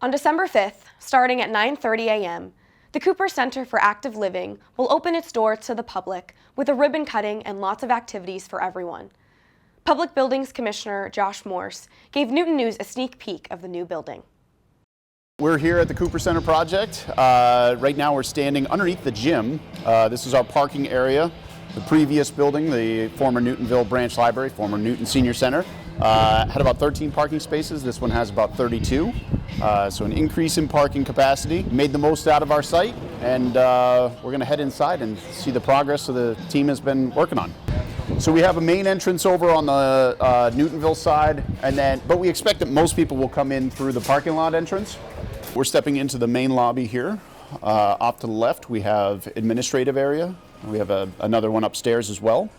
On December 5th, starting at 9:30 a.m., the Cooper Center for Active Living will open its doors to the public with a ribbon cutting and lots of activities for everyone. Public Buildings Commissioner Josh Morse gave Newton News a sneak peek of the new building. We're here at the Cooper Center project. Right now we're standing underneath the gym. This is our parking area. The previous building, the former Newtonville Branch Library, former Newton Senior Center, had about 13 parking spaces. This one has about 32. So an increase in parking capacity. Made the most out of our site, and we're going to head inside and see the progress that the team has been working on. So we have a main entrance over on the Newtonville side, but we expect that most people will come in through the parking lot entrance. We're stepping into the main lobby here. Off to the left, we have administrative area. We have another one upstairs as well.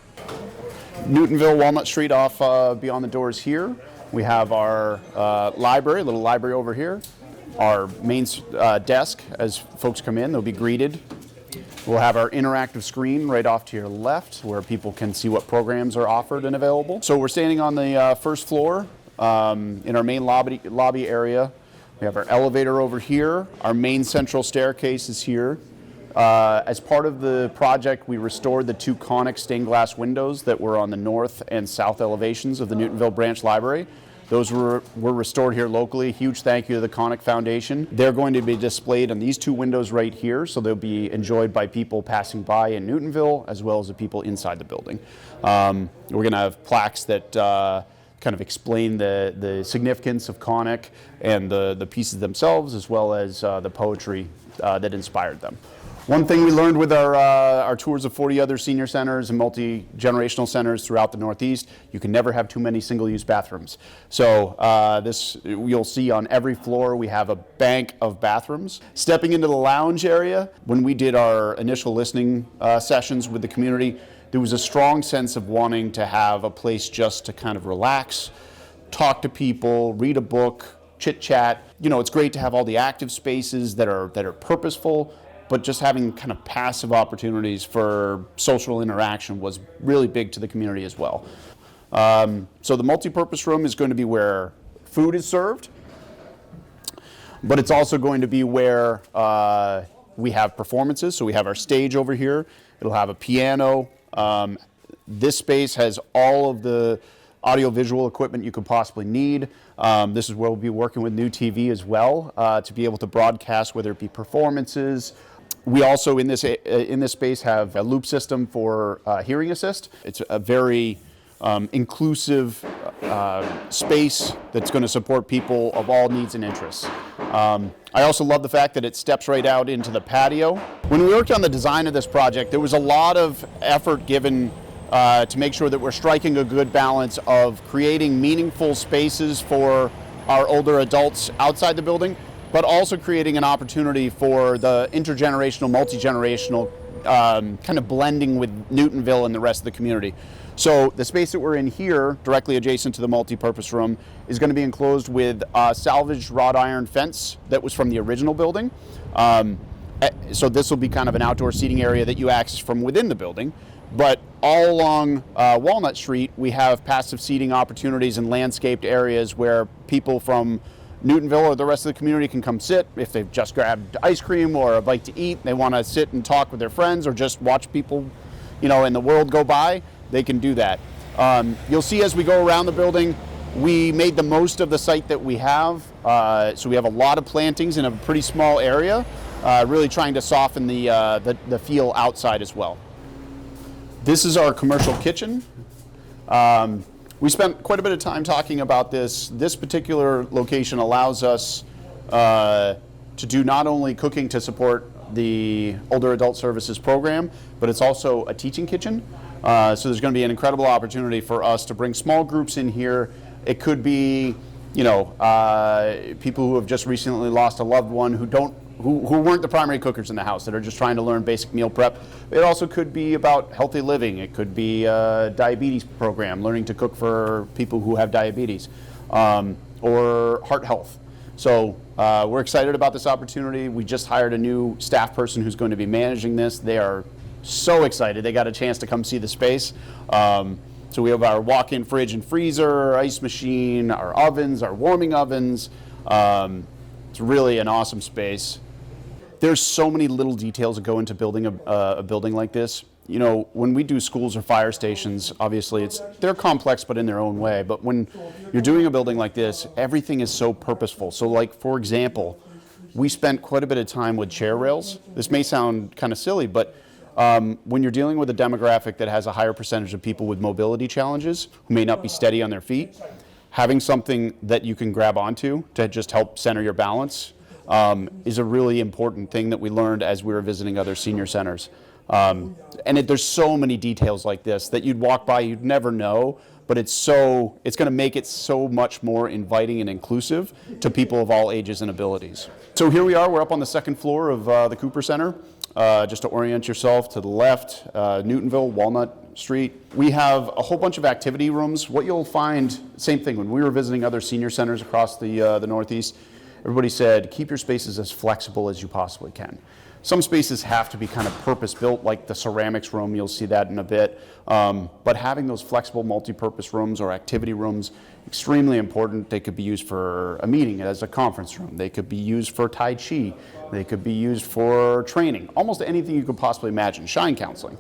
Newtonville, Walnut Street off beyond the doors here. We have our library, little library over here. Our main desk, as folks come in, they'll be greeted. We'll have our interactive screen right off to your left where people can see what programs are offered and available. So we're standing on the first floor in our main lobby area. We have our elevator over here. Our main central staircase is here. As part of the project, we restored the two conic stained glass windows that were on the north and south elevations of the Newtonville Branch Library. Those were restored here locally. Huge thank you to the Conic Foundation. They're going to be displayed on these two windows right here, so they'll be enjoyed by people passing by in Newtonville as well as the people inside the building. We're going to have plaques that kind of explain the significance of Conic and the pieces themselves, as well as the poetry that inspired them. One thing we learned with our tours of 40 other senior centers and multi-generational centers throughout the Northeast, you can never have too many single-use bathrooms. So this you'll see on every floor we have a bank of bathrooms. Stepping into the lounge area, when we did our initial listening sessions with the community, there was a strong sense of wanting to have a place just to kind of relax, talk to people, read a book, chit-chat. You know, it's great to have all the active spaces that are purposeful, but just having kind of passive opportunities for social interaction was really big to the community as well. So the multi-purpose room is going to be where food is served, but it's also going to be where we have performances. So we have our stage over here. It'll have a piano. This space has all of the audiovisual equipment you could possibly need. This is where we'll be working with new TV as well to be able to broadcast, whether it be performances. We also in this space have a loop system for hearing assist. It's a very inclusive space that's going to support people of all needs and interests. I also love the fact that it steps right out into the patio. When we worked on the design of this project, there was a lot of effort given to make sure that we're striking a good balance of creating meaningful spaces for our older adults outside the building, but also creating an opportunity for the intergenerational, multi-generational kind of blending with Newtonville and the rest of the community. So the space that we're in here, directly adjacent to the multi-purpose room, is going to be enclosed with a salvaged wrought iron fence that was from the original building. So this will be kind of an outdoor seating area that you access from within the building. But all along Walnut Street, we have passive seating opportunities and landscaped areas where people from Newtonville or the rest of the community can come sit. If they've just grabbed ice cream or a bite to eat, they want to sit and talk with their friends or just watch people, you know, in the world go by, they can do that. You'll see as we go around the building, we made the most of the site that we have. So we have a lot of plantings in a pretty small area, really trying to soften the feel outside as well. This is our commercial kitchen. We spent quite a bit of time talking about this. This particular location allows us to do not only cooking to support the Older Adult Services program, but it's also a teaching kitchen. So there's going to be an incredible opportunity for us to bring small groups in here. It could be, you know, people who have just recently lost a loved one who weren't the primary cookers in the house, that are just trying to learn basic meal prep. It also could be about healthy living. It could be a diabetes program, learning to cook for people who have diabetes, or heart health. So we're excited about this opportunity. We just hired a new staff person who's going to be managing this. They are so excited. They got a chance to come see the space. So we have our walk-in fridge and freezer, our ice machine, our ovens, our warming ovens. It's really an awesome space. There's so many little details that go into building a building like this. You know, when we do schools or fire stations, obviously they're complex but in their own way. But when you're doing a building like this, everything is so purposeful. So like, for example, we spent quite a bit of time with chair rails. This may sound kind of silly, but when you're dealing with a demographic that has a higher percentage of people with mobility challenges who may not be steady on their feet, having something that you can grab onto to just help center your balance is a really important thing that we learned as we were visiting other senior centers. There's so many details like this that you'd walk by, you'd never know, but it's going to make it so much more inviting and inclusive to people of all ages and abilities. So here we are, we're up on the second floor of the Cooper Center. Just to orient yourself, to the left, Newtonville, Walnut Street. We have a whole bunch of activity rooms. What you'll find, same thing, when we were visiting other senior centers across the Northeast, everybody said, keep your spaces as flexible as you possibly can. Some spaces have to be kind of purpose-built, like the ceramics room, you'll see that in a bit. But having those flexible multi-purpose rooms or activity rooms, extremely important. They could be used for a meeting as a conference room. They could be used for Tai Chi. They could be used for training. Almost anything you could possibly imagine. Shine counseling.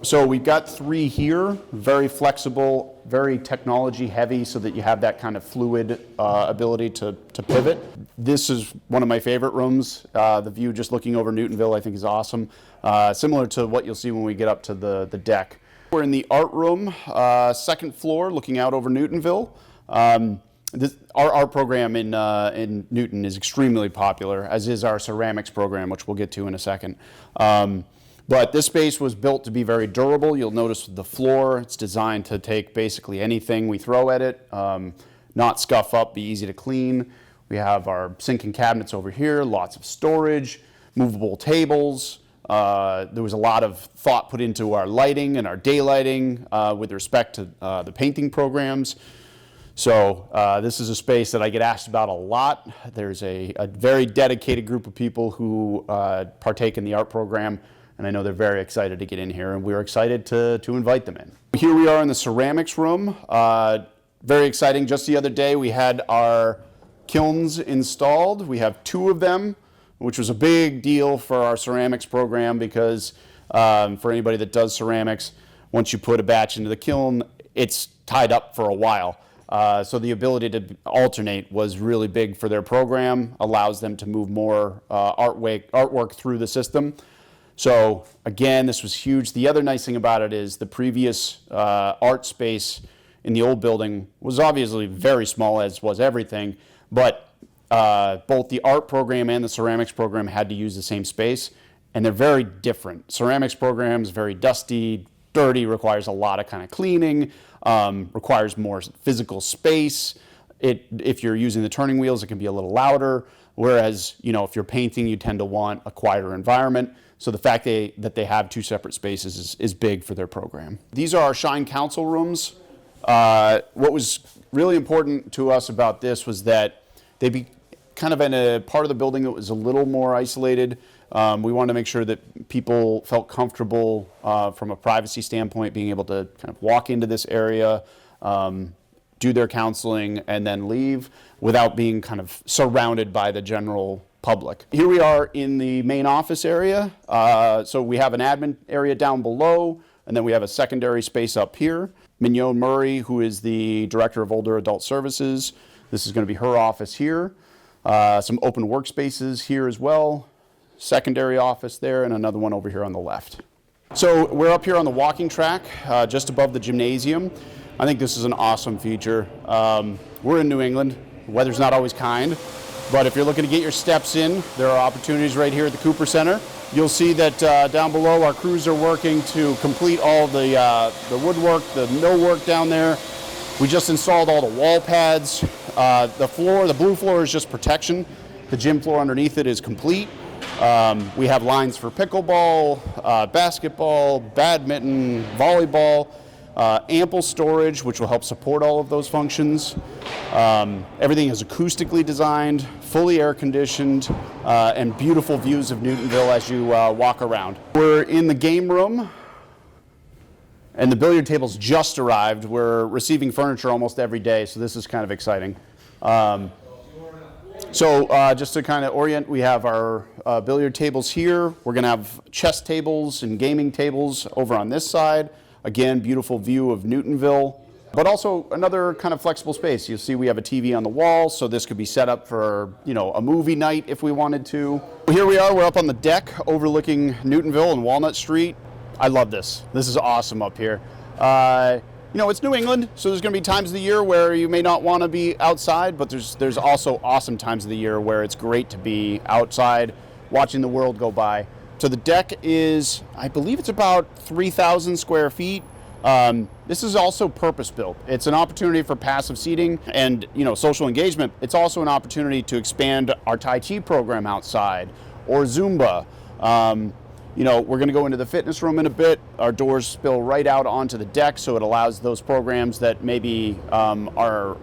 So we've got 3 here, very flexible, very technology heavy, so that you have that kind of fluid ability to pivot. This is one of my favorite rooms. The view just looking over Newtonville I think is awesome. Similar to what you'll see when we get up to the deck. We're in the art room, second floor, looking out over Newtonville. Our art program in Newton is extremely popular, as is our ceramics program, which we'll get to in a second. But this space was built to be very durable. You'll notice the floor, it's designed to take basically anything we throw at it, not scuff up, be easy to clean. We have our sink and cabinets over here, lots of storage, movable tables. There was a lot of thought put into our lighting and our daylighting with respect to the painting programs. So this is a space that I get asked about a lot. There's a very dedicated group of people who partake in the art program, and I know they're very excited to get in here, and we're excited to invite them in. Here we are in the ceramics room. Very exciting. Just the other day we had our kilns installed. We have 2 of them, which was a big deal for our ceramics program because for anybody that does ceramics, once you put a batch into the kiln, it's tied up for a while. So the ability to alternate was really big for their program, allows them to move more artwork through the system. So again, this was huge. The other nice thing about it is the previous art space in the old building was obviously very small, as was everything, but both the art program and the ceramics program had to use the same space, and they're very different. Ceramics program is very dusty, dirty, requires a lot of kind of cleaning, requires more physical space. If you're using the turning wheels, it can be a little louder, whereas if you're painting, you tend to want a quieter environment. So the fact that they have 2 separate spaces is big for their program. These are our Shine Council rooms. What was really important to us about this was that they'd be kind of in a part of the building that was a little more isolated. We wanted to make sure that people felt comfortable from a privacy standpoint, being able to kind of walk into this area, do their counseling, and then leave without being kind of surrounded by the general public. Here we are in the main office area. So we have an admin area down below, and then we have a secondary space up here. Mignon Murray, who is the Director of Older Adult Services, this is going to be her office here. Some open workspaces here as well. Secondary office there, and another one over here on the left. So we're up here on the walking track, just above the gymnasium. I think this is an awesome feature. We're in New England. The weather's not always kind, but if you're looking to get your steps in, there are opportunities right here at the Cooper Center. You'll see that down below our crews are working to complete all the woodwork, the millwork down there. We just installed all the wall pads. The blue floor is just protection. The gym floor underneath it is complete. We have lines for pickleball, basketball, badminton, volleyball, ample storage, which will help support all of those functions. Everything is acoustically designed, fully air conditioned, and beautiful views of Newtonville as you walk around. We're in the game room, and the billiard tables just arrived. We're receiving furniture almost every day, so this is kind of exciting. So just to kind of orient, we have our billiard tables here. We're going to have chess tables and gaming tables over on this side. Again, beautiful view of Newtonville, but also another kind of flexible space. You'll see we have a TV on the wall, so this could be set up for, you know, a movie night if we wanted to. Here we are, we're up on the deck overlooking Newtonville and Walnut Street. I love this. This is awesome up here. You know, it's New England, so there's going to be times of the year where you may not want to be outside, but there's also awesome times of the year where it's great to be outside watching the world go by. So the deck is, I believe it's about 3,000 square feet. This is also purpose-built. It's an opportunity for passive seating and, you know, social engagement. It's also an opportunity to expand our Tai Chi program outside or Zumba. You know, we're going to go into the fitness room in a bit. Our doors spill right out onto the deck, so it allows those programs that maybe are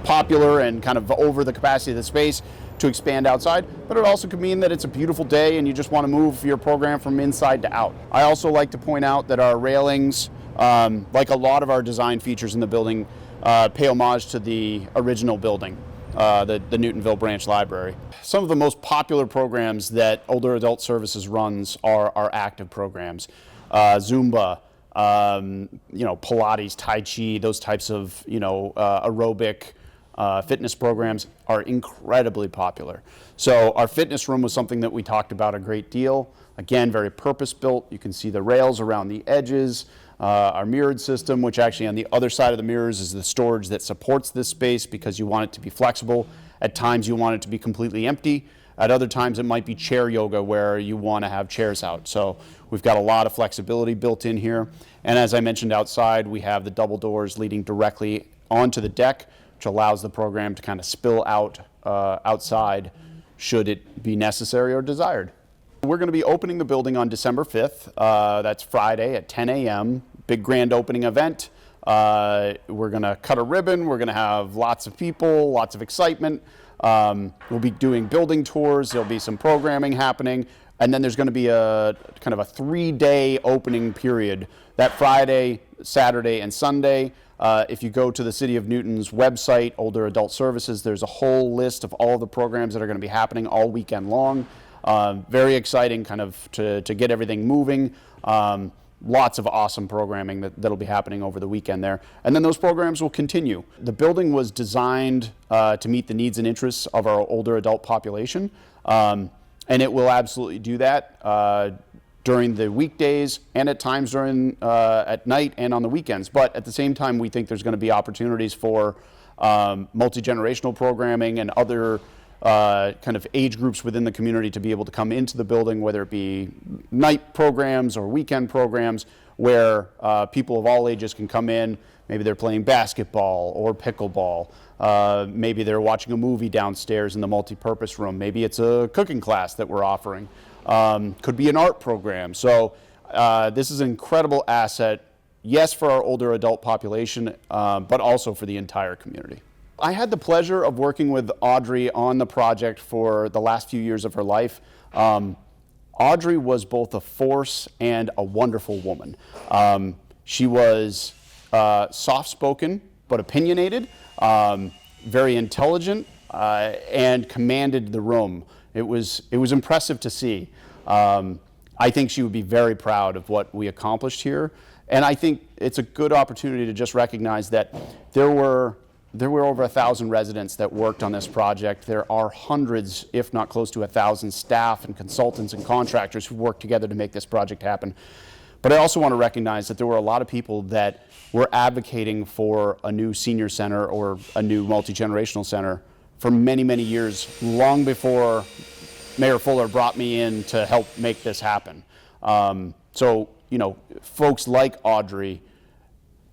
popular and kind of over the capacity of the space to expand outside. But it also could mean that it's a beautiful day and you just want to move your program from inside to out. I also like to point out that our railings, like a lot of our design features in the building, pay homage to the original building. The Newtonville Branch Library. Some of the most popular programs that Older Adult Services runs are our active programs. Zumba, you know, Pilates, Tai Chi, those types of, you know, aerobic fitness programs are incredibly popular. So our fitness room was something that we talked about a great deal. Again, very purpose-built. You can see the rails around the edges. Our mirrored system, which actually on the other side of the mirrors is the storage that supports this space because you want it to be flexible. At times you want it to be completely empty. At other times it might be chair yoga where you want to have chairs out. So we've got a lot of flexibility built in here. And as I mentioned outside, we have the double doors leading directly onto the deck, which allows the program to kind of spill out outside should it be necessary or desired. We're going to be opening the building on December 5th. That's Friday at 10 a.m. Big grand opening event. We're going to cut a ribbon. We're going to have lots of people, lots of excitement. We'll be doing building tours. There'll be some programming happening. And then there's going to be a kind of a 3-day opening period. That Friday, Saturday, and Sunday. If you go to the City of Newton's website, Older Adult Services, there's a whole list of all the programs that are going to be happening all weekend long. Very exciting kind of to get everything moving. Lots of awesome programming that'll be happening over the weekend there. And then those programs will continue. The building was designed to meet the needs and interests of our older adult population. And it will absolutely do that during the weekdays and at times during at night and on the weekends. But at the same time, we think there's going to be opportunities for multi-generational programming and other kind of age groups within the community to be able to come into the building, whether it be night programs or weekend programs where people of all ages can come in. Maybe they're playing basketball or pickleball. Maybe they're watching a movie downstairs in the multi-purpose room. Maybe it's a cooking class that we're offering. Could be an art program. So this is an incredible asset, yes, for our older adult population, but also for the entire community. I had the pleasure of working with Audrey on the project for the last few years of her life. Audrey was both a force and a wonderful woman. She was soft-spoken but opinionated, very intelligent, and commanded the room. It was impressive to see. I think she would be very proud of what we accomplished here, and I think it's a good opportunity to just recognize that there were over 1,000 residents that worked on this project. There are hundreds, if not close to 1,000 staff and consultants and contractors who worked together to make this project happen. But I also want to recognize that there were a lot of people that were advocating for a new senior center or a new multi-generational center for many, many years, long before Mayor Fuller brought me in to help make this happen. So, you know, folks like Audrey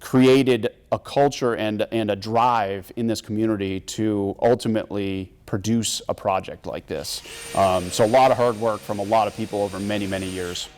created a culture and a drive in this community to ultimately produce a project like this. So a lot of hard work from a lot of people over many, many years.